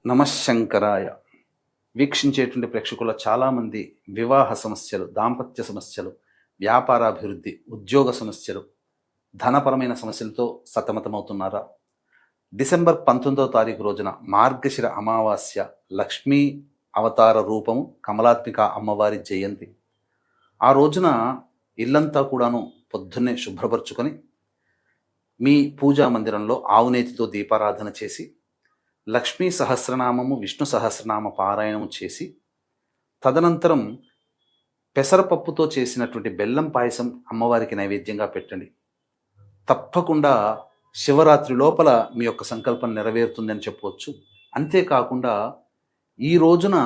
నమశంకరాయ. వీక్షించేటువంటి ప్రేక్షకుల చాలామంది వివాహ సమస్యలు, దాంపత్య సమస్యలు, వ్యాపారాభివృద్ధి, ఉద్యోగ సమస్యలు, ధనపరమైన సమస్యలతో సతమతమవుతున్నారా? డిసెంబర్ 19వ తారీఖు రోజున మార్గశిర అమావాస్య, లక్ష్మీ అవతార రూపము కమలాత్మిక అమ్మవారి జయంతి. ఆ రోజున ఇల్లంతా కూడాను పొద్దున్నే శుభ్రపరుచుకొని మీ పూజా మందిరంలో ఆవునేతితో దీపారాధన చేసి లక్ష్మీ సహస్రనామము, విష్ణు సహస్రనామ పారాయణము చేసి తదనంతరం పెసరపప్పుతో చేసినటువంటి బెల్లం పాయసం అమ్మవారికి నైవేద్యంగా పెట్టండి. తప్పకుండా శివరాత్రి లోపల మీ యొక్క సంకల్పం నెరవేరుతుందని చెప్పవచ్చు. అంతేకాకుండా ఈ రోజున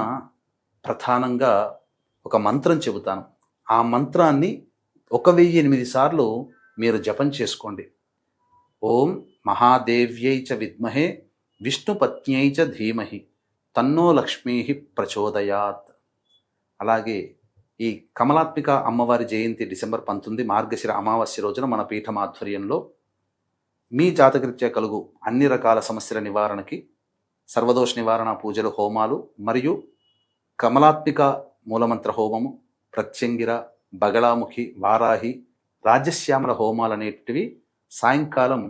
ప్రధానంగా ఒక మంత్రం చెబుతాను. ఆ మంత్రాన్ని 1008 సార్లు మీరు జపం చేసుకోండి. ఓం మహాదేవ్యై చ విద్మహే విష్ణుపత్న్యై చ ధీమహి తన్నో లక్ష్మీ ప్రచోదయాత్. అలాగే ఈ కమలాత్మిక అమ్మవారి జయంతి డిసెంబర్ 19 మార్గశిర అమావాస్య రోజున మన పీఠం ఆధ్వర్యంలో మీ జాతకరీత్యా కలుగు అన్ని రకాల సమస్యల నివారణకి సర్వదోష నివారణ పూజలు, హోమాలు మరియు కమలాత్మిక మూలమంత్ర హోమము, ప్రత్యంగిర, బగళాముఖి, వారాహి, రాజశ్యామల హోమాలు అనేటివి సాయంకాలం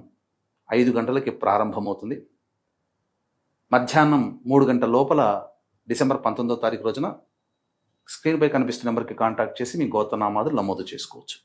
5 గంటలకి ప్రారంభమవుతుంది. మధ్యాహ్నం 3 గంటల లోపల డిసెంబర్ 19వ తారీఖు రోజున స్క్రీన్పై కనిపిస్తున్న నెంబర్కి కాంటాక్ట్ చేసి మీ గోత్రనామాదులు నమోదు చేసుకోవచ్చు.